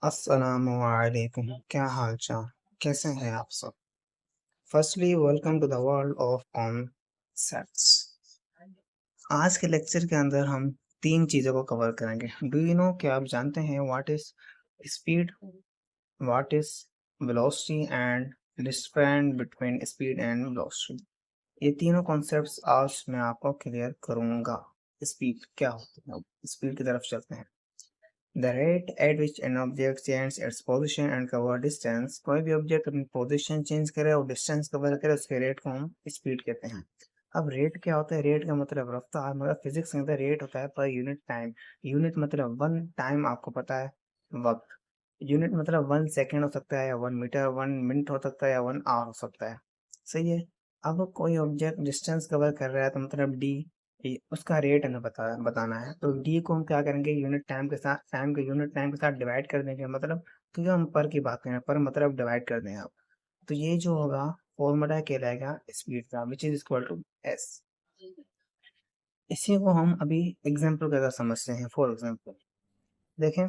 अस्सलामुअलैकुम, क्या हाल चाल, कैसे हैं आप सब। Firstly welcome to the world of concepts. आज के लेक्चर के अंदर हम तीन चीज़ों को कवर करेंगे। डू यू नो, क्या आप जानते हैं what is speed, what is velocity and difference between speed and velocity. ये तीनों कॉन्सेप्ट्स आज मैं आपको क्लियर करूंगा। स्पीड क्या होती है, स्पीड की तरफ चलते हैं। The rate at which an object changes its position and cover distance, कोई भी ऑब्जेक्ट अपनी पोजीशन चेंज करे और डिस्टेंस कवर करे, उसके रेट को हम स्पीड कहते हैं। अब रेट क्या होता है? रेट का मतलब रफ्तार, मतलब फिजिक्स के अंदर रेट होता है पर यूनिट टाइम। यूनिट मतलब वन टाइम, आपको पता है वक्त। यूनिट मतलब 1 सेकेंड हो सकता है, या 1 मीटर, 1 मिनट हो सकता है, या 1 आवर हो सकता है। सही है। अब कोई ऑब्जेक्ट डिस्टेंस कवर कर रहा है तो मतलब डी, उसका रेट हमें बताना है। तो डी को हम क्या करेंगे, यूनिट टाइम के साथ, टाइम के यूनिट टाइम के साथ डिवाइड कर देंगे। मतलब क्योंकि हम पर की बात करें, पर मतलब डिवाइड कर दें आप, तो ये जो होगा फॉर्मूला कहलाएगा स्पीड का, which is equal to S. इसी को हम अभी एग्जाम्पल के साथ समझते हैं। फॉर एग्जाम्पल देखें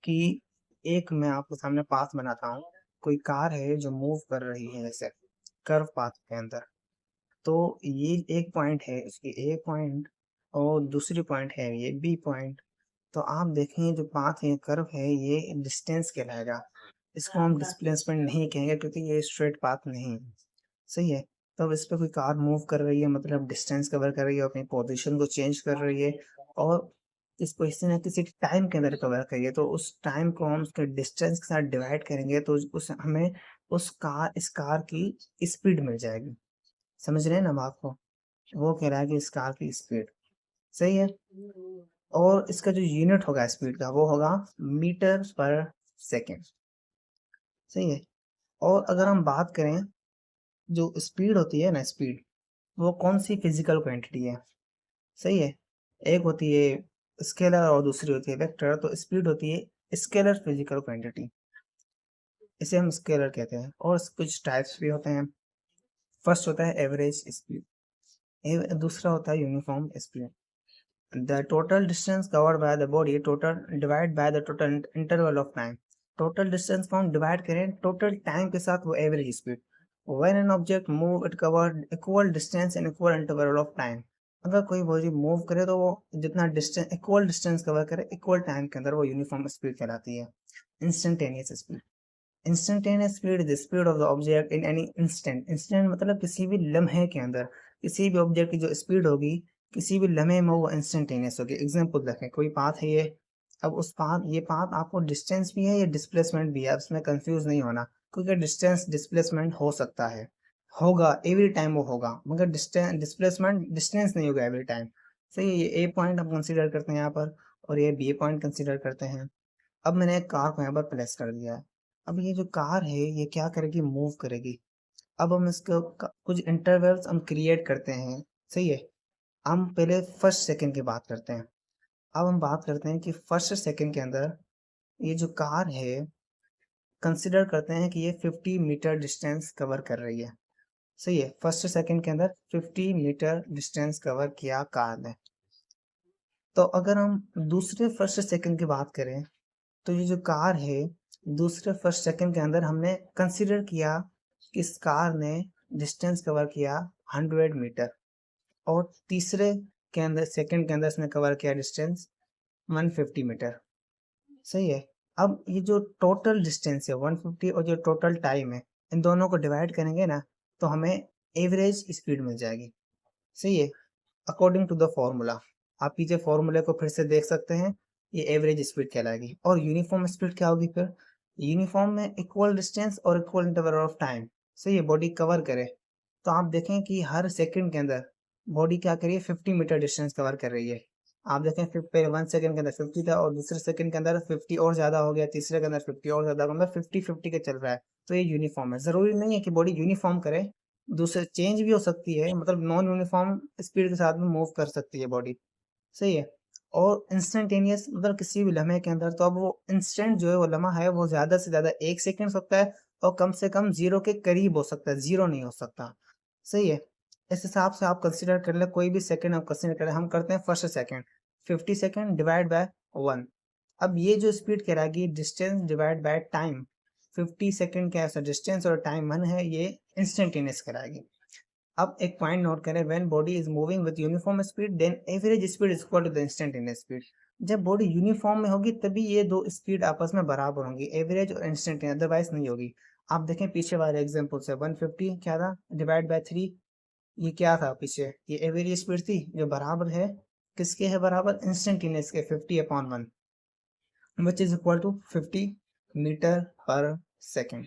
कि एक मैं आपके सामने पाथ बनाता हूँ। कोई कार है जो मूव कर रही है ऐसे कर्व पाथ के अंदर। तो ये एक पॉइंट है, इसकी ए पॉइंट, और दूसरी पॉइंट है ये बी पॉइंट। तो आप देखें जो पाथ है, कर्व है, ये डिस्टेंस कहलाएगा। इसको हम डिस्प्लेसमेंट नहीं कहेंगे क्योंकि ये स्ट्रेट पाथ नहीं है। सही है। तो अब इस पे कोई कार मूव कर रही है, मतलब डिस्टेंस कवर कर रही है, अपनी पोजीशन को चेंज कर रही है, और इसको किसी न किसी टाइम के अंदर कवर करिए, तो उस टाइम को हम उसके डिस्टेंस के साथ डिवाइड करेंगे तो उस हमें इस कार की स्पीड मिल जाएगी। समझ रहे हैं ना बात को? वो कह रहा है कि इस कार की स्पीड। सही है। और इसका जो यूनिट होगा स्पीड का, वो होगा मीटर पर सेकेंड। सही है। और अगर हम बात करें, जो स्पीड होती है ना, स्पीड वो कौन सी फिजिकल क्वांटिटी है? सही है। एक होती है स्केलर और दूसरी होती है वेक्टर। तो स्पीड होती है स्केलर फिजिकल क्वांटिटी, इसे हम स्केलर कहते हैं। और कुछ टाइप्स भी होते हैं। फर्स्ट होता है एवरेज स्पीड, दूसरा होता है uniform speed. The total distance covered by the body total divided by the total interval of time. Total distance को हम divide करें total time के साथ, वो average speed. When an object move it covered equal distance in equal interval of time. अगर कोई body move करे तो वो जितना डिस्टेंस, इक्वल डिस्टेंस कवर करे इक्वल टाइम के अंदर, वो यूनिफॉर्म स्पीड कहलाती है। Instantaneous speed, instantaneous speed is the speed of the object in any instant. Instant मतलब किसी भी लम्हे के अंदर किसी भी ऑब्जेक्ट की जो स्पीड होगी किसी भी लम्हे में, वो इंस्टेंटेनियस होगी। एग्जांपल देखें, कोई पाथ है ये। अब उस पाथ, ये पाथ आपको डिस्टेंस भी है, ये डिस्प्लेसमेंट भी है, इसमें कंफ्यूज नहीं होना। क्योंकि डिस्टेंस डिस्प्लेसमेंट हो सकता है, होगा एवरी टाइम वो होगा, मगर डिस्टेंस डिस्प्लेसमेंट डिस्टेंस नहीं होगा एवरी टाइम। सही है। ये ए पॉइंट हम कंसिडर करते हैं यहाँ पर, और ये बी पॉइंट कंसिडर करते हैं। अब मैंने एक कार को यहाँ पर प्लेस कर दिया है। अब ये जो कार है ये क्या करेगी, मूव करेगी। अब हम इसको कुछ इंटरवल्स हम क्रिएट करते हैं। सही है। हम पहले फर्स्ट सेकंड की बात करते हैं। अब हम बात करते हैं कि फर्स्ट सेकंड के अंदर ये जो कार है, कंसिडर करते हैं कि ये 50 मीटर डिस्टेंस कवर कर रही है। सही है। फर्स्ट सेकंड के अंदर 50 मीटर डिस्टेंस कवर किया कार ने। तो अगर हम दूसरे फर्स्ट सेकंड की बात करें, तो ये जो कार है, दूसरे फर्स्ट सेकंड के अंदर हमने कंसिडर किया कि इस कार ने डिस्टेंस कवर किया 100 मीटर, और तीसरे के अंदर, सेकंड के अंदर इसने कवर किया डिस्टेंस 150 मीटर। सही है। अब ये जो टोटल डिस्टेंस है 150, और जो टोटल टाइम है, इन दोनों को डिवाइड करेंगे ना, तो हमें एवरेज स्पीड मिल जाएगी। सही है। अकॉर्डिंग टू द फॉर्मूला, आप पीछे फॉर्मूले को फिर से देख सकते हैं, ये एवरेज स्पीड कहलाएगी। और यूनिफॉर्म स्पीड क्या होगी फिर? यूनिफॉर्म में इक्वल डिस्टेंस और इक्वल इंटरवल ऑफ टाइम। सही है। बॉडी कवर करे, तो आप देखें कि हर सेकंड के अंदर बॉडी क्या करिए, 50 मीटर डिस्टेंस कवर कर रही है। आप देखें पहले 1 सेकंड के अंदर 50 था, और दूसरे सेकंड के अंदर 50 और ज्यादा हो गया, तीसरे के अंदर 50 और ज्यादा हो गया, 50-50 के चल रहा है। तो ये यूनिफॉर्म है। जरूरी नहीं है कि बॉडी यूनिफॉर्म करे, दूसरे चेंज भी हो सकती है, मतलब नॉन यूनिफॉर्म स्पीड के साथ में मूव कर सकती है बॉडी। सही है। और इंस्टेंटेनियस मतलब किसी भी लम्हे के अंदर, तो अब वो इंस्टेंट जो है, वो लम्हा है, वो ज्यादा से ज्यादा 1 सेकंड हो सकता है, और कम से कम जीरो के करीब हो सकता है, जीरो नहीं हो सकता। सही है। इस हिसाब से आप कंसिडर कर ले, कोई भी सेकंड आप कंसिडर करें। हम करते हैं first second, 50 second divide by 1। अब ये जो स्पीड कहलाएगी distance divide by time, 50 second का ऐसा डिस्टेंस और टाइम 1 है, ये इंस्टेंटेनियस कहलाएगी। अब एक पॉइंट नोट करें, when body is moving with uniform speed then average speed is equal to the instantaneous speed. जब बॉडी यूनिफॉर्म में होगी तभी ये दो स्पीड आपस में बराबर होंगी, एवरेज और इंस्टेंटेनियस, अदरवाइज नहीं होगी। आप देखें पीछे वाले एग्जांपल से 150 क्या था डिवाइड बाय 3, ये क्या था पीछे, ये एवरेज स्पीड थी जो बराबर है किसके है, बराबर इंस्टेंटेनियस के 50/1 which is equal to 50 metre पर सेकेंड।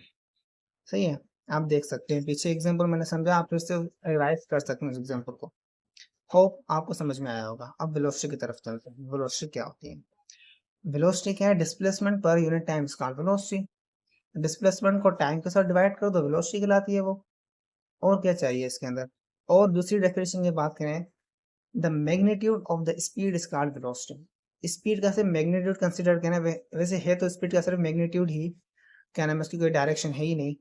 सही है, आप देख सकते हैं पीछे एग्जांपल मैंने समझा, आप फिर से रिवाइज कर सकते हैं उस एग्जांपल को। होप आपको समझ में आया होगा। अब वेलोसिटी की तरफ चलते हैं। वेलोसिटी क्या होती है? वेलोसिटी क्या है? Displacement per unit time is called velocity. Displacement को टाइम के साथ डिवाइड करो तो वेलोसिटी कहलाती है वो। और क्या चाहिए इसके अंदर? और दूसरी डेफिनेशन की बात करें, the magnitude of the speed is called velocity. Speed का सिर्फ मैग्नीट्यूड कंसिडर करना, वैसे है तो स्पीड का सिर्फ मैग्नीट्यूड ही, क्या नाम है उसकी, कोई डायरेक्शन है ही नहीं,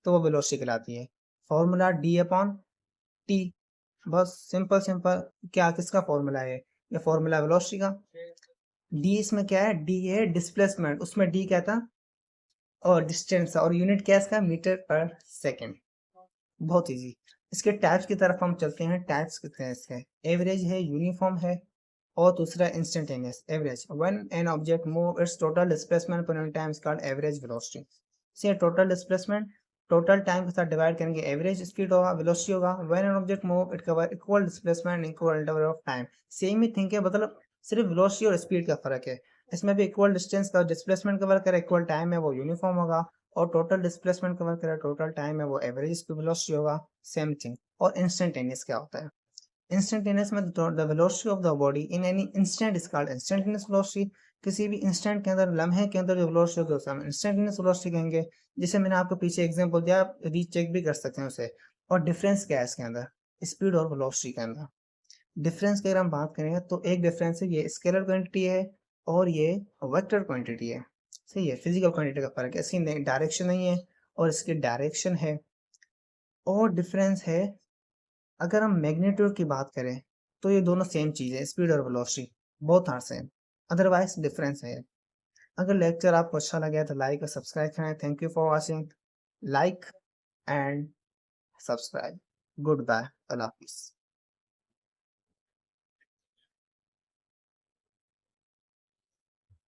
तो वो वेलोसिटी कहलाती है। फॉर्मूला d/t, बस सिंपल सिंपल। क्या किसका फॉर्मूला है? ये फॉर्मूला वेलोसिटी का। d इसमें क्या है? d है डिस्प्लेसमेंट, उसमें d क्या था, और डिस्टेंस, और यूनिट क्या है इसका, मीटर पर सेकेंड। बहुत इजी। इसके टाइप्स की तरफ हम चलते हैं। टाइप्स कितने हैं इसके? एवरेज है, यूनिफॉर्म है, और दूसरा instantaneous. Average, when an object move it's total displacement per unit time is called average velocity. से टोटल डिस्प्लेसमेंट टोटल टाइम के साथ डिवाइड करेंगे, एवरेज स्पीड होगा, वेलोसिटी होगा। When an object move it cover equal displacement equal interval of time. Same he think है, मतलब सिर्फ velocity और स्पीड का फर्क है। इसमें भी इक्वल डिस्टेंस का डिस्प्लेसमेंट कवर करे, इक्वल टाइम है वो यूनिफॉर्म होगा, और टोटल डिस्प्लेसमेंट कवर करे, टोटल टाइम है वो एवरेज वेलोसिटी होगा। Same thing. और इंस्टेंटेनियस क्या होता है? इंस्टेंटेनियस में the velocity of the body in any instant is called instantaneous velocity. किसी भी इंस्टेंट के अंदर, लम्हे के अंदर जो वेलोसिटी होगी उसे हम इंस्टेंटेनियस वेलोसिटी कहेंगे। जैसे मैंने आपको पीछे एग्जांपल दिया, आप रीचेक भी कर सकते हैं उसे। और डिफरेंस क्या है इसके अंदर, स्पीड और वेलोसिटी के अंदर? डिफरेंस की अगर हम बात करें तो एक डिफरेंस है, ये स्केलर क्वांटिटी है और ये वेक्टर क्वांटिटी है। सही है, फिजिकल क्वांटिटी का फर्क है, इसकी डायरेक्शन नहीं है और इसकी डायरेक्शन है। और डिफरेंस है, अगर हम मैग्नीट्यूड की बात करें तो ये दोनों सेम चीज़ है, स्पीड और velocity both are same, otherwise difference है। अगर लेक्चर आपको अच्छा लगा तो लाइक और सब्सक्राइब करें। Thank you for watching. Like and subscribe. Good bye, अल्लाह हाफिज़।